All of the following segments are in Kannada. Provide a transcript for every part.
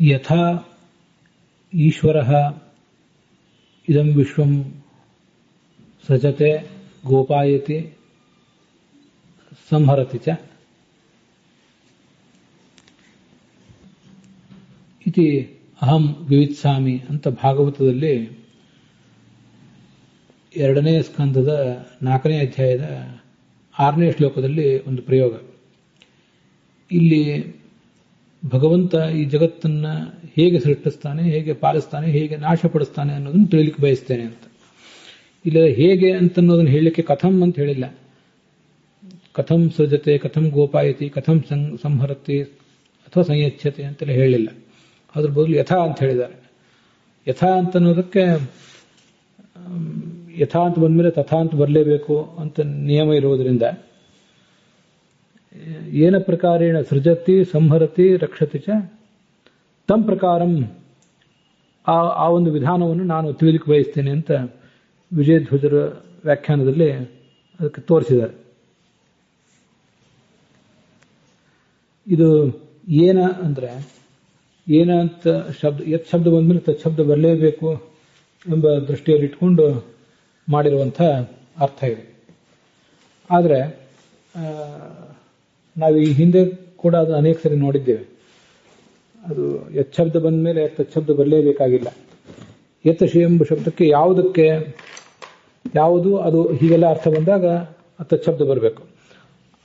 ಯಥಾ ಈಶ್ವರಃ ಇದಂ ವಿಶ್ವಂ ಸೃಜತೆ ಗೋಪಾಯತಿ ಸಂಹರತಿ ಚ ಇತಿ ಅಹಂ ವಿವಿತ್ಸಾಮಿ ಅಂತ ಭಾಗವತದಲ್ಲಿ 2ನೇ ಸ್ಕಂದದ 4ನೇ ಅಧ್ಯಾಯದ 6ನೇ ಶ್ಲೋಕದಲ್ಲಿ ಒಂದು ಪ್ರಯೋಗ. ಇಲ್ಲಿ ಭಗವಂತ ಈ ಜಗತ್ತನ್ನ ಹೇಗೆ ಸೃಷ್ಟಿಸ್ತಾನೆ, ಹೇಗೆ ಪಾಲಿಸ್ತಾನೆ, ಹೇಗೆ ನಾಶಪಡಿಸ್ತಾನೆ ಅನ್ನೋದನ್ನು ತಿಳಿಲಿಕ್ಕೆ ಬಯಸ್ತೇನೆ ಅಂತ. ಇಲ್ಲ ಹೇಗೆ ಅಂತನ್ನೋದನ್ನು ಹೇಳಲಿಕ್ಕೆ ಕಥಂ ಅಂತ ಹೇಳಿಲ್ಲ. ಕಥಂ ಸೃಜತೆ, ಕಥಂ ಗೋಪಾಯತಿ, ಕಥಂ ಸಂಹರತಿ ಅಥವಾ ಸಂಯಚ್ಛತೆ ಅಂತೆಲ್ಲ ಹೇಳಿಲ್ಲ. ಅದ್ರ ಬದಲು ಯಥಾ ಅಂತ ಹೇಳಿದ್ದಾರೆ. ಯಥಾ ಅಂತನ್ನೋದಕ್ಕೆ ಯಥಾ ಅಂತ ಬಂದ್ಮೇಲೆ ತಥಾ ಅಂತ ಬರಲೇಬೇಕು ಅಂತ ನಿಯಮ ಇರುವುದರಿಂದ ಏನ ಪ್ರಕಾರೇಣ ಸೃಜತಿ ಸಂಹರತಿ ರಕ್ಷತಿ ಚ ತಂ ಪ್ರಕಾರಂ ಆ ಒಂದು ವಿಧಾನವನ್ನು ನಾನು ತಿಳಿಲಿಕ್ಕೆ ಬಯಸ್ತೇನೆ ಅಂತ ವಿಜಯಧ್ವಜರ ವ್ಯಾಖ್ಯಾನದಲ್ಲಿ ಅದಕ್ಕೆ ತೋರಿಸಿದ್ದಾರೆ. ಇದು ಏನ ಅಂದ್ರೆ ಏನ ಅಂತ ಶಬ್ದ, ಯತ್ ಶಬ್ದ ಬಂದ್ಮೇಲೆ ತತ್ ಶಬ್ದ ಬರಲೇಬೇಕು ಎಂಬ ದೃಷ್ಟಿಯಲ್ಲಿ ಇಟ್ಕೊಂಡು ಮಾಡಿರುವಂಥ ಅರ್ಥ ಇದೆ. ಆದರೆ ನಾವು ಈ ಹಿಂದೆ ಕೂಡ ಅದು ಅನೇಕ ಸರಿ ನೋಡಿದ್ದೇವೆ. ಅದು ಯತ್ ಶಬ್ದ ಬಂದ ಮೇಲೆ ತತ್ ಶಬ್ದ ಬರಲೇಬೇಕಾಗಿಲ್ಲ. ಯತ್ ಎಂಬ ಶಬ್ದಕ್ಕೆ ಯಾವುದು ಅದು ಹೀಗೆಲ್ಲ ಅರ್ಥ ಬಂದಾಗ ತತ್ ಶಬ್ದ ಬರಬೇಕು.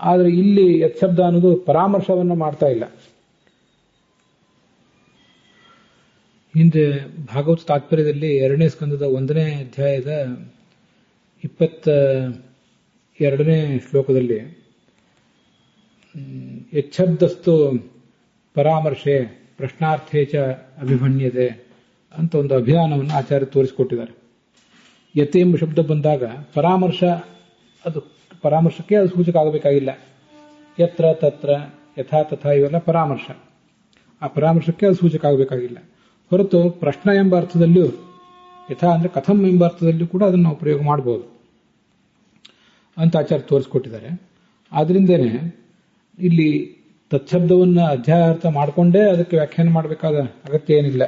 ಆದರೆ ಇಲ್ಲಿ ಯತ್ ಶಬ್ದ ಅನ್ನೋದು ಪರಾಮರ್ಶವನ್ನು ಮಾಡ್ತಾ ಇಲ್ಲ. ಹಿಂದೆ ಭಾಗವತ ತಾತ್ಪರ್ಯದಲ್ಲಿ 2ನೇ ಸ್ಕಂದದ 1ನೇ ಅಧ್ಯಾಯದ 22ನೇ ಶ್ಲೋಕದಲ್ಲಿ ಯಚ್ಛಬ್ದಸ್ತು ಪರಾಮರ್ಶೆ ಪ್ರಶ್ನಾರ್ಥೇ ಚ ಅಭಿಮನ್ಯತೆ ಅಂತ ಒಂದು ಅಭಿಧಾನವನ್ನು ಆಚಾರ್ಯ ತೋರಿಸಿಕೊಟ್ಟಿದ್ದಾರೆ. ಯತೆ ಎಂಬ ಶಬ್ದ ಬಂದಾಗ ಪರಾಮರ್ಶಕ್ಕೆ ಅದು ಸೂಚಕ ಆಗಬೇಕಾಗಿಲ್ಲ. ಯತ್ರ ತತ್ರ ಯಥಾ ತಥಾ ಇವೆಲ್ಲ ಪರಾಮರ್ಶ. ಆ ಪರಾಮರ್ಶಕ್ಕೆ ಅದು ಸೂಚಕ ಆಗಬೇಕಾಗಿಲ್ಲ. ಹೊರತು ಪ್ರಶ್ನ ಎಂಬ ಅರ್ಥದಲ್ಲಿಯೂ ಯಥಾ ಅಂದ್ರೆ ಕಥಂ ಎಂಬ ಅರ್ಥದಲ್ಲಿಯೂ ಕೂಡ ಅದನ್ನು ನಾವು ಪ್ರಯೋಗ ಮಾಡಬಹುದು ಅಂತ ಆಚಾರ್ಯ ತೋರಿಸಿಕೊಟ್ಟಿದ್ದಾರೆ. ಆದ್ರಿಂದೇನೆ ಇಲ್ಲಿ ತತ್ಶಬ್ದವನ್ನು ಅಧ್ಯಾಯ ಅರ್ಥ ಮಾಡಿಕೊಂಡೇ ಅದಕ್ಕೆ ವ್ಯಾಖ್ಯಾನ ಮಾಡಬೇಕಾದ ಅಗತ್ಯ ಏನಿಲ್ಲ.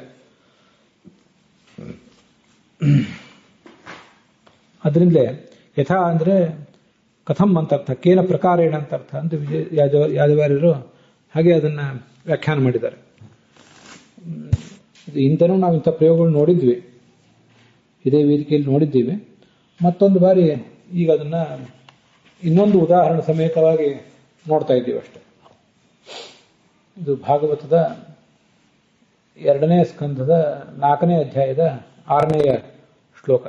ಅದರಿಂದಲೇ ಯಥಾ ಅಂದ್ರೆ ಕಥಂ ಅಂತ ಅರ್ಥ, ಕೇನ ಪ್ರಕಾರೇಣ ಅಂತ ಅರ್ಥ ಅಂತ ಯಾದವಾರ್ಯರು ಹಾಗೆ ಅದನ್ನ ವ್ಯಾಖ್ಯಾನ ಮಾಡಿದ್ದಾರೆ. ಇಂತನೂ ನಾವು ಇಂಥ ಪ್ರಯೋಗಗಳು ನೋಡಿದ್ವಿ, ಇದೇ ವೇದಿಕೆಯಲ್ಲಿ ನೋಡಿದ್ದೀವಿ. ಮತ್ತೊಂದು ಬಾರಿ ಈಗ ಅದನ್ನ ಇನ್ನೊಂದು ಉದಾಹರಣೆ ಸಮೇತವಾಗಿ ನೋಡ್ತಾ ಇದ್ದೀವಿ ಅಷ್ಟೆ. ಇದು ಭಾಗವತದ 2ನೇ ಸ್ಕಂಧದ 4ನೇ ಅಧ್ಯಾಯದ 6ನೇ ಶ್ಲೋಕ.